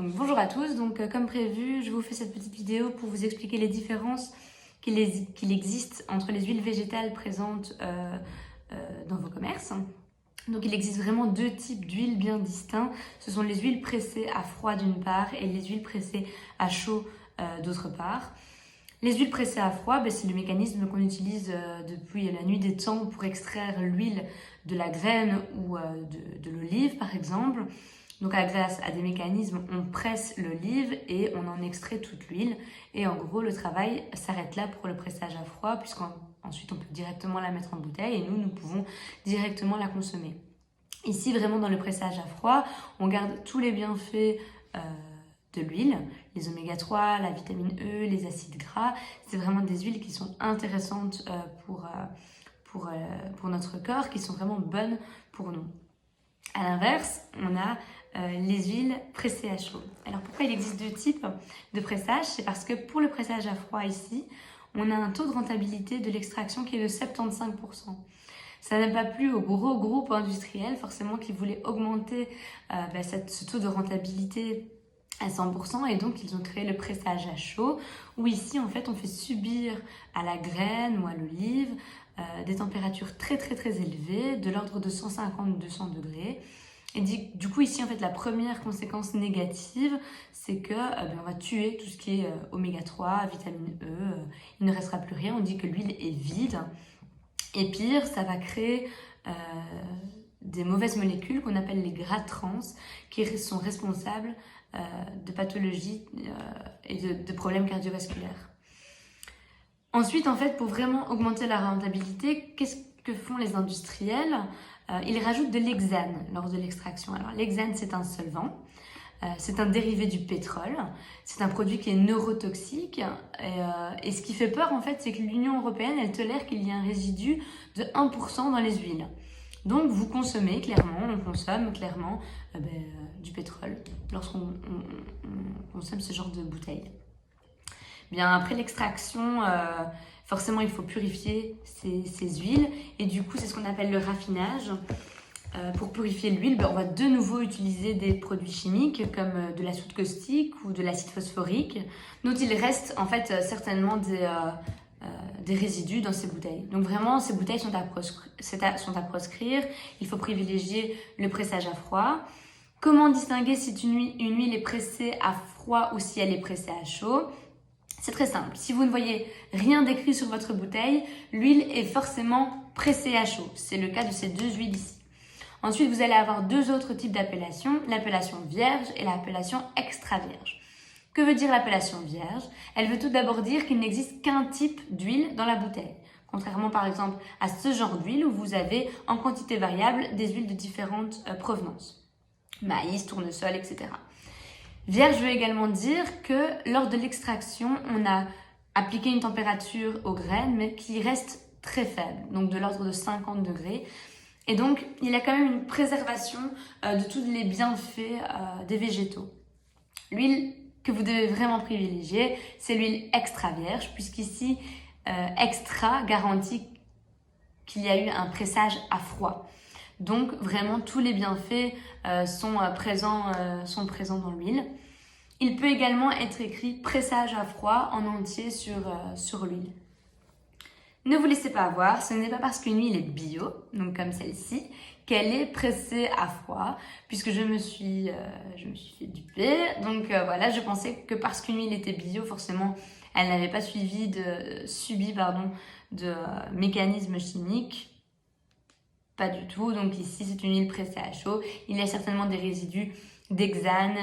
Donc bonjour à tous, comme prévu, je vous fais cette petite vidéo pour vous expliquer les différences qu'il existe entre les huiles végétales présentes dans vos commerces. Donc il existe vraiment deux types d'huiles bien distincts. Ce sont les huiles pressées à froid d'une part et les huiles pressées à chaud d'autre part. Les huiles pressées à froid, c'est le mécanisme qu'on utilise depuis la nuit des temps pour extraire l'huile de la graine ou de l'olive par exemple. Donc grâce à des mécanismes, on presse l'olive et on en extrait toute l'huile. Et en gros, le travail s'arrête là pour le pressage à froid, puisqu'ensuite on peut directement la mettre en bouteille et nous pouvons directement la consommer. Ici, vraiment dans le pressage à froid, on garde tous les bienfaits de l'huile, les oméga 3, la vitamine E, les acides gras. C'est vraiment des huiles qui sont intéressantes pour notre corps, qui sont vraiment bonnes pour nous. À l'inverse, on a les huiles pressées à chaud. Alors pourquoi il existe deux types de pressage? C'est parce que pour le pressage à froid ici, on a un taux de rentabilité de l'extraction qui est de 75%. Ça n'a pas plu aux gros groupes industriels forcément qui voulaient augmenter ce taux de rentabilité à 100% et donc ils ont créé le pressage à chaud où ici en fait on fait subir à la graine ou à l'olive des températures très élevées de l'ordre de 150-200 degrés. Et du coup ici en fait la première conséquence négative c'est que on va tuer tout ce qui est oméga 3, vitamine E, il ne restera plus rien, on dit que l'huile est vide. Et pire, ça va créer des mauvaises molécules qu'on appelle les gras trans qui sont responsables de pathologies et de problèmes cardiovasculaires. Ensuite, en fait, pour vraiment augmenter la rentabilité, qu'est-ce que font les industriels? Ils rajoutent de l'hexane lors de l'extraction. Alors, l'hexane, c'est un solvant. C'est un dérivé du pétrole. C'est un produit qui est neurotoxique. Et ce qui fait peur, en fait, c'est que l'Union européenne, elle tolère qu'il y ait un résidu de 1% dans les huiles. Donc, vous consommez clairement, on consomme clairement du pétrole lorsqu'on consomme ce genre de bouteille. Bien, après l'extraction, forcément, il faut purifier ces huiles. Et du coup, c'est ce qu'on appelle le raffinage. Pour purifier l'huile, on va de nouveau utiliser des produits chimiques comme de la soude caustique ou de l'acide phosphorique, dont il reste en fait certainement des résidus dans ces bouteilles. Donc vraiment, ces bouteilles sont à proscrire. Il faut privilégier le pressage à froid. Comment distinguer si une huile est pressée à froid ou si elle est pressée à chaud? C'est très simple. Si vous ne voyez rien d'écrit sur votre bouteille, l'huile est forcément pressée à chaud. C'est le cas de ces deux huiles ici. Ensuite, vous allez avoir deux autres types d'appellations, l'appellation vierge et l'appellation extra vierge. Que veut dire l'appellation vierge? Elle veut tout d'abord dire qu'il n'existe qu'un type d'huile dans la bouteille. Contrairement par exemple à ce genre d'huile où vous avez en quantité variable des huiles de différentes provenances. Maïs, tournesol, etc. Vierge veut également dire que lors de l'extraction, on a appliqué une température aux graines mais qui reste très faible, donc de l'ordre de 50 degrés. Et donc, il y a quand même une préservation de tous les bienfaits des végétaux. L'huile que vous devez vraiment privilégier, c'est l'huile extra vierge, puisqu'ici, extra garantit qu'il y a eu un pressage à froid. Donc, vraiment, tous les bienfaits sont présents dans l'huile. Il peut également être écrit pressage à froid en entier sur l'huile. Ne vous laissez pas avoir, ce n'est pas parce qu'une huile est bio, donc comme celle-ci, qu'elle est pressée à froid, puisque je me suis fait duper. Donc voilà, je pensais que parce qu'une huile était bio, forcément, elle n'avait pas subi de mécanismes chimiques. Pas du tout, donc ici c'est une huile pressée à chaud. Il y a certainement des résidus d'hexane.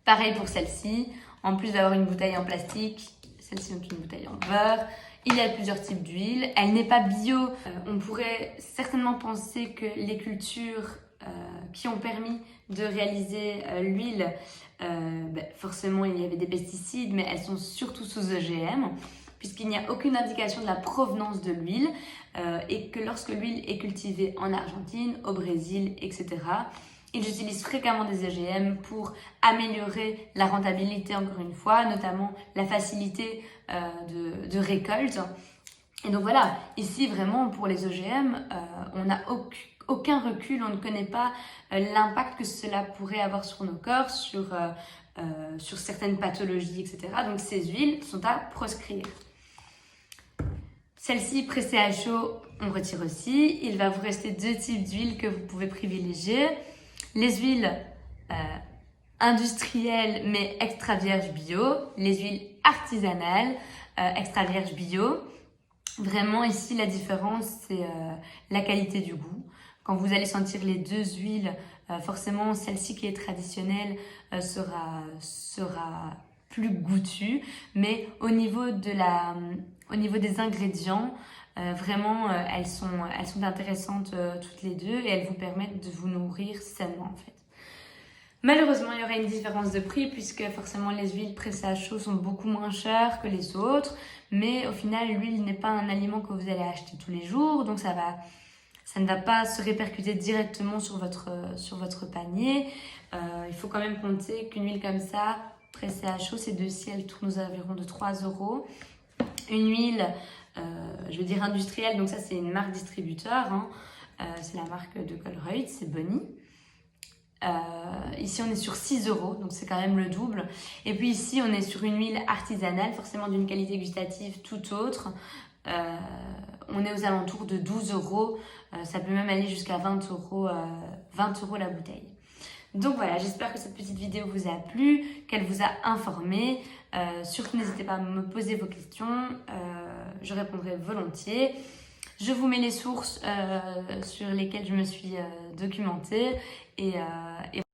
Pareil pour celle-ci, en plus d'avoir une bouteille en plastique, celle-ci est une bouteille en beurre. Il y a plusieurs types d'huile. Elle n'est pas bio. On pourrait certainement penser que les cultures qui ont permis de réaliser l'huile, forcément il y avait des pesticides, mais elles sont surtout sous OGM, puisqu'il n'y a aucune indication de la provenance de l'huile et que lorsque l'huile est cultivée en Argentine, au Brésil, etc., ils utilisent fréquemment des OGM pour améliorer la rentabilité, encore une fois, notamment la facilité de récolte. Et donc voilà, ici vraiment pour les OGM, on n'a aucun recul, on ne connaît pas l'impact que cela pourrait avoir sur nos corps, sur certaines pathologies, etc. Donc ces huiles sont à proscrire. Celles-ci pressées à chaud, on retire aussi. Il va vous rester 2 types d'huiles que vous pouvez privilégier. Les huiles industrielles mais extra vierges bio, les huiles artisanales extra vierges bio. Vraiment ici la différence c'est la qualité du goût. Quand vous allez sentir les 2 huiles, forcément celle-ci qui est traditionnelle sera plus goûtue, mais au niveau des ingrédients, vraiment elles sont intéressantes toutes les deux et elles vous permettent de vous nourrir sainement en fait. Malheureusement, il y aura une différence de prix puisque forcément les huiles pressées à chaud sont beaucoup moins chères que les autres, mais au final l'huile n'est pas un aliment que vous allez acheter tous les jours, donc ça ne va pas se répercuter directement sur votre panier. Il faut quand même compter qu'une huile comme ça, pressée à chaud, ces deux-ci, elles tournent aux environs de 3 €. Une huile, je veux dire industrielle, donc ça c'est une marque distributeur, hein. C'est la marque de Colruyt, c'est Bonnie. Ici on est sur 6 €, donc c'est quand même le double. Et puis ici on est sur une huile artisanale, forcément d'une qualité gustative tout autre. On est aux alentours de 12 €, ça peut même aller jusqu'à 20 €, 20 € la bouteille. Donc voilà, j'espère que cette petite vidéo vous a plu, qu'elle vous a informé. Surtout n'hésitez pas à me poser vos questions, je répondrai volontiers. Je vous mets les sources sur lesquelles je me suis documentée et